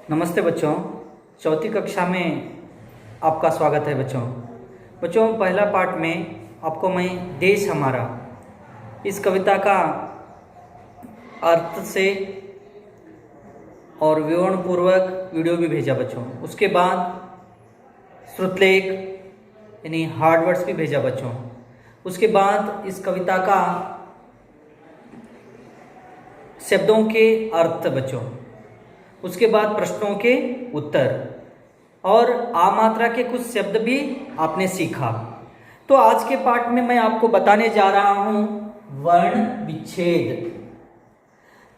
नमस्ते बच्चों। चौथी कक्षा में आपका स्वागत है बच्चों। पहला पार्ट में आपको मैं देश हमारा इस कविता का अर्थ से और विवरण पूर्वक वीडियो भी भेजा बच्चों। उसके बाद श्रुतलेख यानी हार्ड वर्ड्स भी भेजा बच्चों। उसके बाद इस कविता का शब्दों के अर्थ बच्चों। उसके बाद प्रश्नों के उत्तर और आ मात्रा के कुछ शब्द भी आपने सीखा। तो आज के पाठ में मैं आपको बताने जा रहा हूं वर्ण विच्छेद।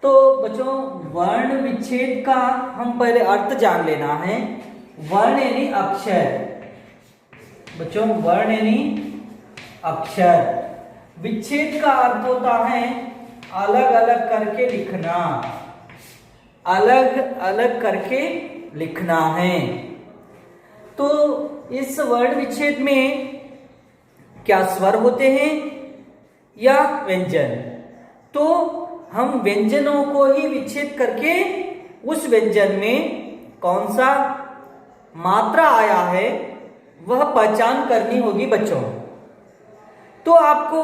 तो बच्चों, वर्ण विच्छेद का हम पहले अर्थ जान लेना है। वर्ण यानी अक्षर बच्चों, वर्ण यानी अक्षर। विच्छेद का अर्थ होता है अलग अलग करके लिखना, अलग अलग करके लिखना है। तो इस वर्ण विच्छेद में क्या स्वर होते हैं या व्यंजन? तो हम व्यंजनों को ही विच्छेद करके उस व्यंजन में कौन सा मात्रा आया है वह पहचान करनी होगी बच्चों। तो आपको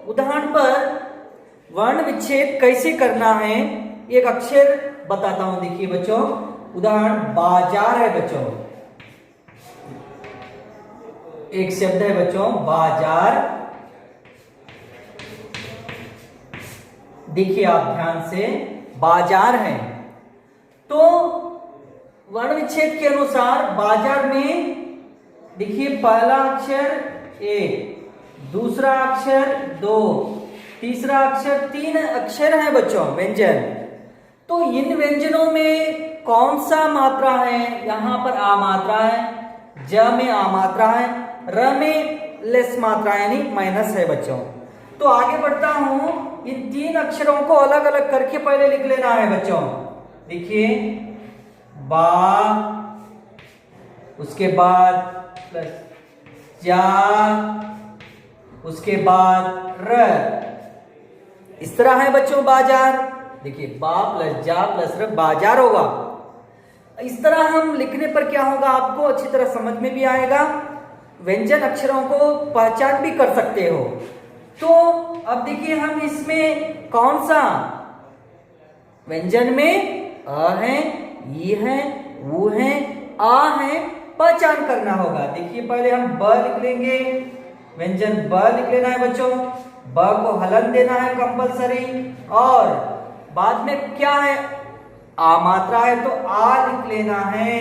उदाहरण पर वर्ण विच्छेद कैसे करना है एक अक्षर बताता हूं। देखिए बच्चों, उदाहरण बाजार है बच्चों। एक शब्द है बच्चों बाजार। देखिए आप ध्यान से, बाजार है। तो वर्ण विच्छेद के अनुसार बाजार में देखिए पहला अक्षर एक, दूसरा अक्षर दो, तीसरा अक्षर तीन अक्षर है बच्चों व्यंजन। तो इन व्यंजनों में कौन सा मात्रा है? यहां पर आ मात्रा है, ज में आ मात्रा है, र में लेस मात्रा यानी माइनस है बच्चों। तो आगे बढ़ता हूं, इन तीन अक्षरों को अलग अलग करके पहले लिख लेना है बच्चों। देखिए बा, उसके बाद प्लस जा, उसके बाद र। इस तरह है बच्चों बाजार। देखिए बा प्लस जा प्लस र बाजार होगा। इस तरह हम लिखने पर क्या होगा आपको अच्छी तरह समझ में भी आएगा, व्यंजन अक्षरों को पहचान भी कर सकते हो। तो अब देखिए हम इसमें कौन सा व्यंजन में अ है, ई है, ऊ है, आ है, पहचान करना होगा। देखिए पहले हम ब लिख लेंगे, व्यंजन ब लिख लेना है बच्चों। ब को हलन देना है कंपलसरी। और बाद में क्या है? आ मात्रा है तो आ लिख लेना है।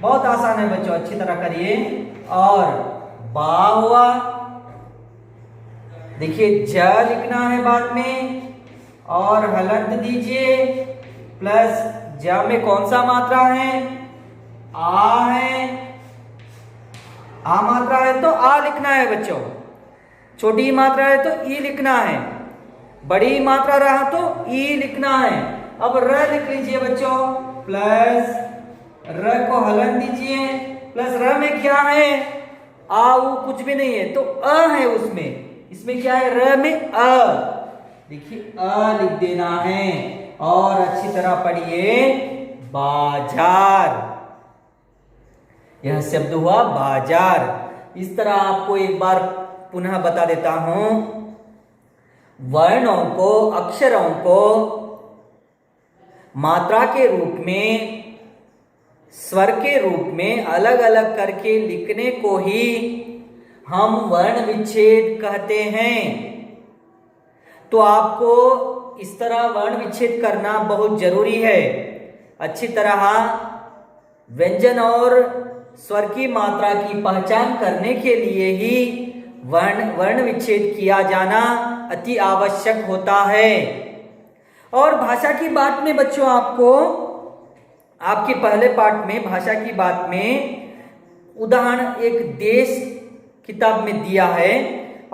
बहुत आसान है बच्चों, अच्छी तरह करिए। और बा हुआ, देखिए ज लिखना है बाद में और हलंत दीजिए। प्लस ज में कौन सा मात्रा है? आ है। आ मात्रा है तो आ लिखना है बच्चों। छोटी मात्रा है तो ई लिखना है। बड़ी मात्रा रहा तो ई लिखना है। अब र लिख लीजिए बच्चों। प्लस र को हलन दीजिए। प्लस र में क्या है? आ उ कुछ भी नहीं है तो अ है उसमें। इसमें क्या है? र में अ। देखिए अ लिख देना है। और अच्छी तरह पढ़िए बाजार। यह शब्द हुआ बाजार। इस तरह आपको एक बार पुनः बता देता हूं। वर्णों को, अक्षरों को मात्रा के रूप में, स्वर के रूप में अलग अलग करके लिखने को ही हम वर्ण विच्छेद कहते हैं। तो आपको इस तरह वर्ण विच्छेद करना बहुत जरूरी है। अच्छी तरह व्यंजन और स्वर की मात्रा की पहचान करने के लिए ही वर्ण विच्छेद किया जाना अति आवश्यक होता है। और भाषा की बात में बच्चों, आपको आपके पहले पाठ में भाषा की बात में उदाहरण एक देश किताब में दिया है,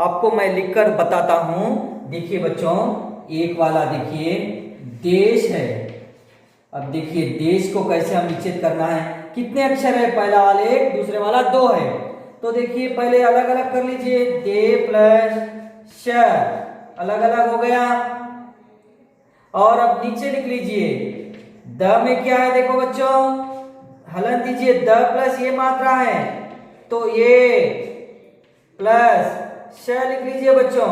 आपको मैं लिखकर बताता हूं। देखिए बच्चों, एक वाला देखिए देश है। अब देखिए देश को कैसे हम विच्छेद करना है। कितने अक्षर है? पहला वाला एक, दूसरे वाला दो है। तो देखिए पहले अलग अलग कर लीजिए। दे प्लस श अलग अलग हो गया। और अब नीचे लिख लीजिए द में क्या है देखो बच्चों, हलन दीजिए, द प्लस ये मात्रा है तो ये प्लस श लिख लीजिए बच्चों,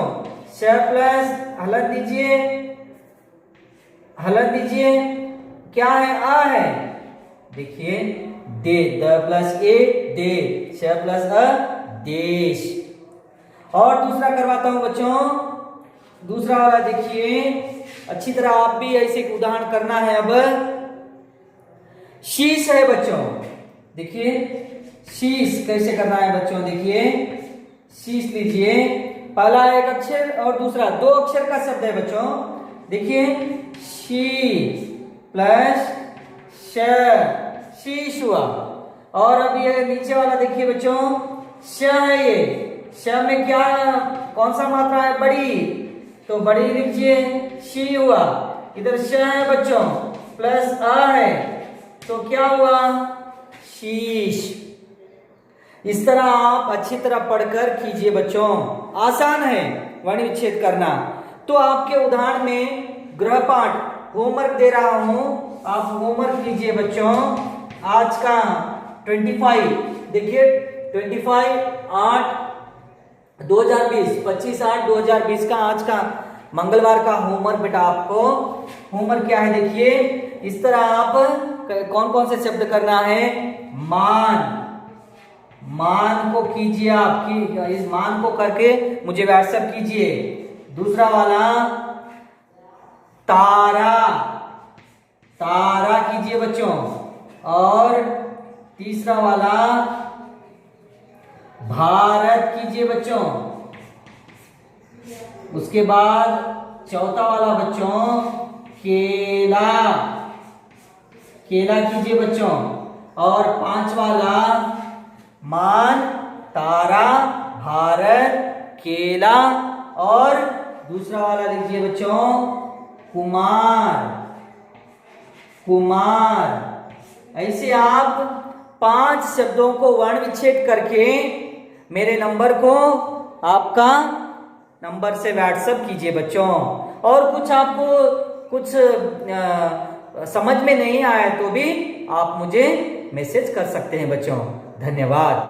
श प्लस हलन दीजिए, हलन दीजिए, क्या है आ है, देखिए दे, द प्लस ए दे, श प्लस अ देश। और दूसरा करवाता हूं बच्चों, दूसरा वाला देखिए, अच्छी तरह आप भी ऐसे एक उदाहरण करना है। अब शीश है बच्चों, देखिए शीश कैसे करना है बच्चों, देखिए शीश लीजिए, पहला एक अक्षर और दूसरा दो अक्षर का शब्द है बच्चों, देखिए शी प्लस श, शीश हुआ। और अब ये नीचे वाला देखिए बच्चों, श है, ये श में क्या कौन सा मात्रा है, बड़ी, तो बड़ी लिखिए, शी हुआ। इधर श है बच्चों प्लस आ है तो क्या हुआ, शीश। इस तरह आप अच्छी तरह पढ़कर कीजिए बच्चों, आसान है वर्ण विच्छेद करना। तो आपके उदाहरण में गृहपाठ होमवर्क दे रहा हूं, आप होमवर्क कीजिए बच्चों। आज का 25 देखिए, 25/8/2020, 25/8/2020 का आज का मंगलवार का होमवर्क बेटा। आपको होमवर्क क्या है देखिए, इस तरह आप कौन कौन से शब्द करना है, मान, मान को कीजिए, आपकी इस मान को करके मुझे व्हाट्सएप कीजिए। दूसरा वाला तारा, तारा कीजिए बच्चों। और तीसरा वाला भारत कीजिए बच्चों। उसके बाद चौथा वाला बच्चों केला, केला कीजिए बच्चों। और पांचवा वाला मान, तारा, भारत, केला। और दूसरा वाला लिखिए बच्चों कुमार, कुमार। ऐसे आप 5 शब्दों को वर्ण विच्छेद करके मेरे नंबर को आपका नंबर से व्हाट्सएप कीजिए बच्चों। और कुछ आपको कुछ समझ में नहीं आया तो भी आप मुझे मैसेज कर सकते हैं बच्चों। धन्यवाद।